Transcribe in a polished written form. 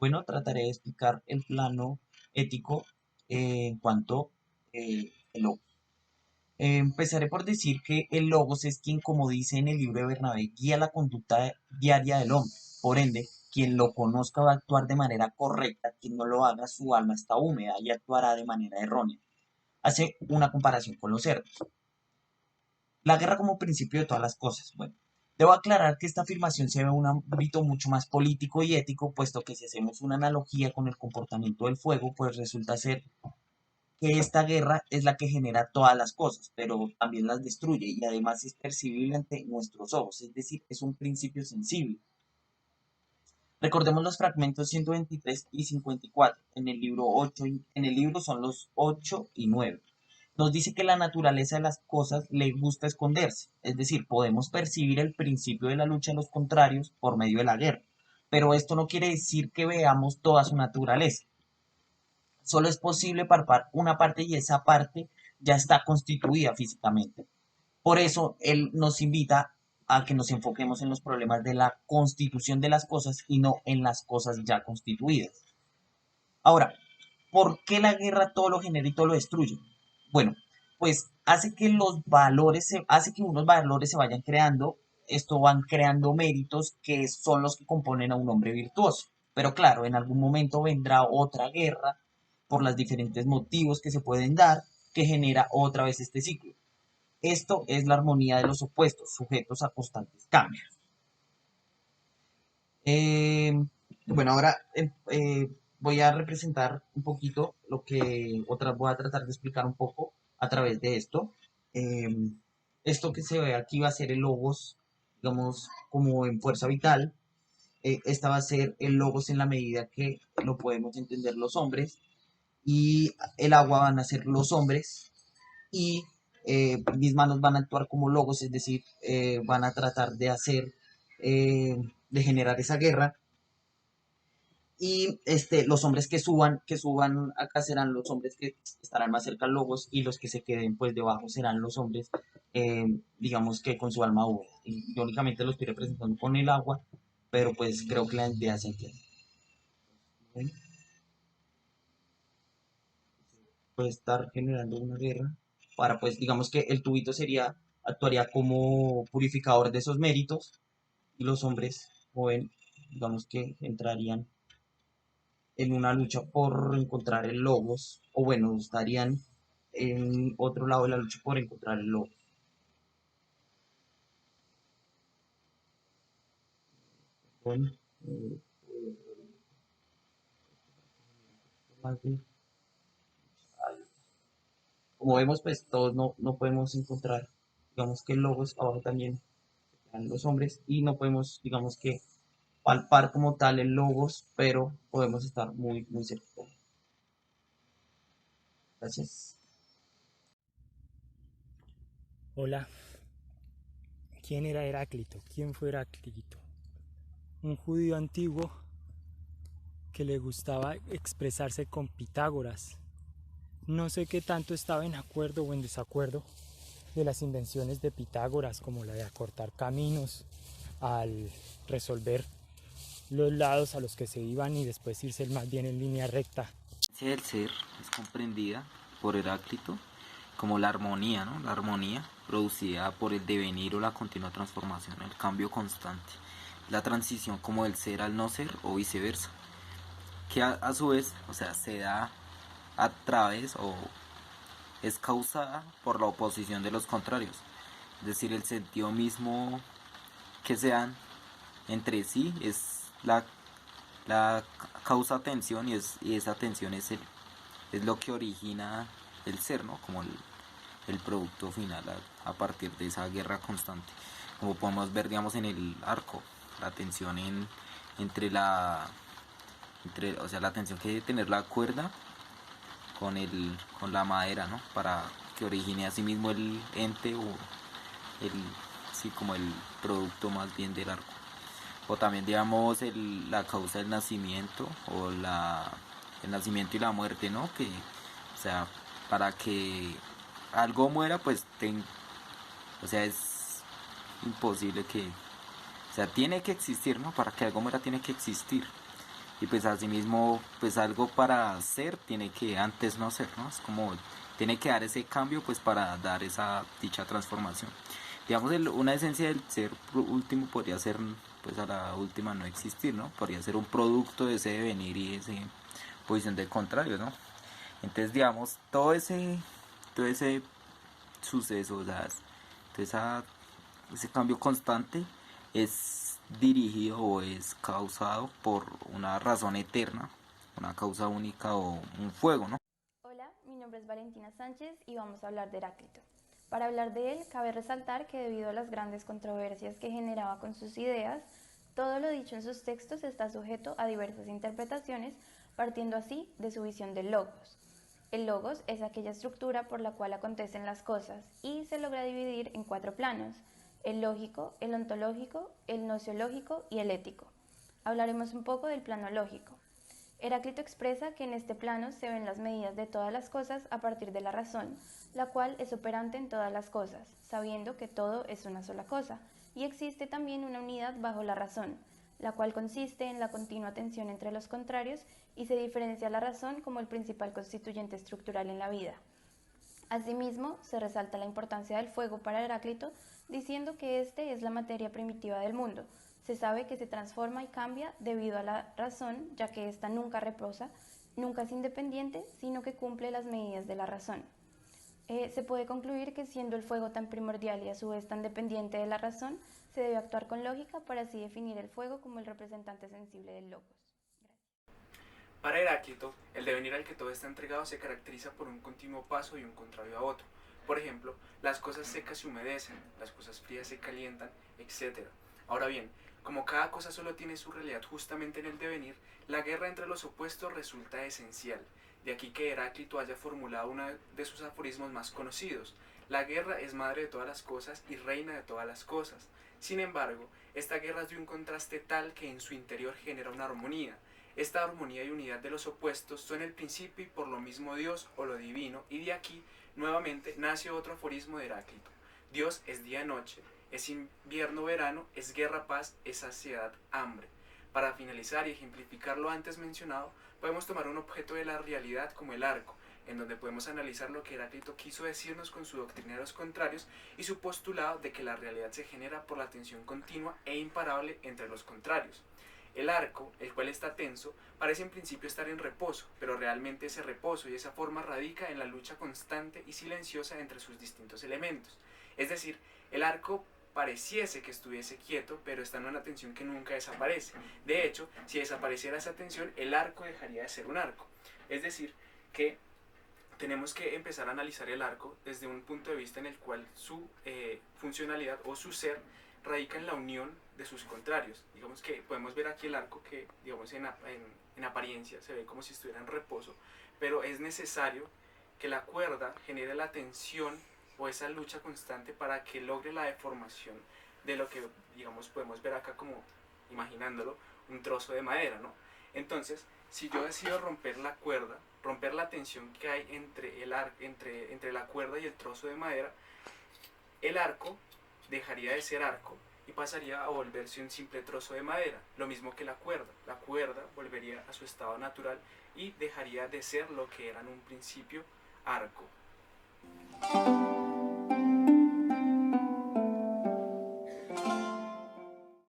Bueno, trataré de explicar el plano ético en cuanto el logos. Empezaré por decir que el logos es quien, como dice en el libro de Bernabé, guía la conducta diaria del hombre. Por ende, quien lo conozca va a actuar de manera correcta, quien no lo haga, su alma está húmeda y actuará de manera errónea. Hace una comparación con los cerdos. La guerra como principio de todas las cosas. Bueno, debo aclarar que esta afirmación se ve en un ámbito mucho más político y ético, puesto que si hacemos una analogía con el comportamiento del fuego, pues resulta ser que esta guerra es la que genera todas las cosas, pero también las destruye y además es percibible ante nuestros ojos, es decir, es un principio sensible. Recordemos los fragmentos 123 y 54 en el libro 8, en el libro son los 8 y 9. Nos dice que la naturaleza de las cosas le gusta esconderse, es decir, podemos percibir el principio de la lucha de los contrarios por medio de la guerra, pero esto no quiere decir que veamos toda su naturaleza. Solo es posible palpar una parte y esa parte ya está constituida físicamente. Por eso él nos invita a que nos enfoquemos en los problemas de la constitución de las cosas y no en las cosas ya constituidas. Ahora, ¿por qué la guerra todo lo genera y todo lo destruye? Bueno, pues hace que hace que unos valores se vayan creando, esto van creando méritos que son los que componen a un hombre virtuoso. Pero claro, en algún momento vendrá otra guerra por los diferentes motivos que se pueden dar que genera otra vez este ciclo. Esto es la armonía de los opuestos, sujetos a constantes cambios. Eh, bueno, ahora voy a representar un poquito voy a tratar de explicar un poco a través de esto. Eh, Esto que se ve aquí va a ser el logos, digamos, como en fuerza vital. Esta va a ser el logos en la medida que lo podemos entender los hombres. Y el agua van a ser los hombres. Y mis manos van a actuar como logos, es decir, van a tratar de de generar esa guerra y los hombres que suban acá serán los hombres que estarán más cerca al logos y los que se queden pues debajo serán los hombres, digamos que con su alma húmeda. Y yo únicamente lo estoy representando con el agua, pero pues creo que la idea se entiende. ¿Ven? Puede estar generando una guerra para pues digamos que el tubito actuaría como purificador de esos méritos y los hombres, joven, digamos que entrarían en una lucha por encontrar el logos, o bueno, estarían en otro lado de la lucha por encontrar el logos. Bueno, eh, como vemos, pues todos no podemos encontrar, digamos que el logos, abajo también están los hombres, y no podemos, digamos que, palpar como tal el logos, pero podemos estar muy cerca. Gracias. Hola, ¿quién era Heráclito? ¿Quién fue Heráclito? Un judío antiguo que le gustaba expresarse con Pitágoras. No sé qué tanto estaba en acuerdo o en desacuerdo de las invenciones de Pitágoras, como la de acortar caminos al resolver los lados a los que se iban y después irse más bien en línea recta. La esencia del ser es comprendida por Heráclito como la armonía, ¿no? La armonía producida por el devenir o la continua transformación, el cambio constante, la transición como del ser al no ser o viceversa, que a su vez, o sea, se da a través o es causada por la oposición de los contrarios, es decir, el sentido mismo que se dan entre sí es la causa tensión y esa tensión es lo que origina el ser, ¿no? Como el producto final a partir de esa guerra constante. Como podemos ver, digamos, en el arco, la tensión entre o sea, la tensión que debe tener la cuerda con la madera, ¿no? Para que origine a sí mismo el ente o el, sí, como el producto más bien del arco. O también, digamos, la causa del nacimiento o el nacimiento y la muerte, ¿no? Que, o sea, para que algo muera, pues, o sea, es imposible que, o sea, tiene que existir, ¿no? Para que algo muera tiene que existir. Y pues asimismo, pues algo para ser tiene que antes no ser, ¿no? Es como tiene que dar ese cambio pues para dar esa dicha transformación. Digamos, una esencia del ser último podría ser, pues a la última no existir, ¿no? Podría ser un producto de ese devenir y esa posición de contrario, ¿no? Entonces, digamos, todo ese suceso, o sea, ese cambio constante es dirigido o es causado por una razón eterna, una causa única o un fuego, ¿no? Hola, mi nombre es Valentina Sánchez y vamos a hablar de Heráclito. Para hablar de él, cabe resaltar que debido a las grandes controversias que generaba con sus ideas, todo lo dicho en sus textos está sujeto a diversas interpretaciones, partiendo así de su visión del logos. El logos es aquella estructura por la cual acontecen las cosas y se logra dividir en 4 planos: el lógico, el ontológico, el gnoseológico y el ético. Hablaremos un poco del plano lógico. Heráclito expresa que en este plano se ven las medidas de todas las cosas a partir de la razón, la cual es operante en todas las cosas, sabiendo que todo es una sola cosa, y existe también una unidad bajo la razón, la cual consiste en la continua tensión entre los contrarios y se diferencia la razón como el principal constituyente estructural en la vida. Asimismo, se resalta la importancia del fuego para Heráclito, diciendo que este es la materia primitiva del mundo. Se sabe que se transforma y cambia debido a la razón, ya que ésta nunca reposa, nunca es independiente, sino que cumple las medidas de la razón. Se puede concluir que siendo el fuego tan primordial y a su vez tan dependiente de la razón, se debe actuar con lógica para así definir el fuego como el representante sensible del logos. Para Heráclito, el devenir al que todo está entregado se caracteriza por un continuo paso y un contrario a otro. Por ejemplo, las cosas secas se humedecen, las cosas frías se calientan, etc. Ahora bien, como cada cosa solo tiene su realidad justamente en el devenir, la guerra entre los opuestos resulta esencial. De aquí que Heráclito haya formulado uno de sus aforismos más conocidos: la guerra es madre de todas las cosas y reina de todas las cosas. Sin embargo, esta guerra es de un contraste tal que en su interior genera una armonía. Esta armonía y unidad de los opuestos son el principio y por lo mismo Dios o lo divino, y de aquí, nuevamente, nace otro aforismo de Heráclito: Dios es día-noche, es invierno-verano, es guerra-paz, es saciedad-hambre. Para finalizar y ejemplificar lo antes mencionado, podemos tomar un objeto de la realidad como el arco, en donde podemos analizar lo que Heráclito quiso decirnos con su doctrina de los contrarios y su postulado de que la realidad se genera por la tensión continua e imparable entre los contrarios. El arco, el cual está tenso, parece en principio estar en reposo, pero realmente ese reposo y esa forma radica en la lucha constante y silenciosa entre sus distintos elementos. Es decir, el arco pareciese que estuviese quieto, pero está en una tensión que nunca desaparece. De hecho, si desapareciera esa tensión, el arco dejaría de ser un arco. Es decir, que tenemos que empezar a analizar el arco desde un punto de vista en el cual su funcionalidad o su ser radica en la unión de sus contrarios. Digamos que podemos ver aquí el arco que, digamos, en apariencia se ve como si estuviera en reposo, pero es necesario que la cuerda genere la tensión o esa lucha constante para que logre la deformación de lo que, digamos, podemos ver acá como, imaginándolo, un trozo de madera, ¿no? Entonces, si yo decido romper la cuerda, romper la tensión que hay entre la cuerda y el trozo de madera, el arco dejaría de ser arco y pasaría a volverse un simple trozo de madera, lo mismo que la cuerda. La cuerda volvería a su estado natural y dejaría de ser lo que era en un principio arco.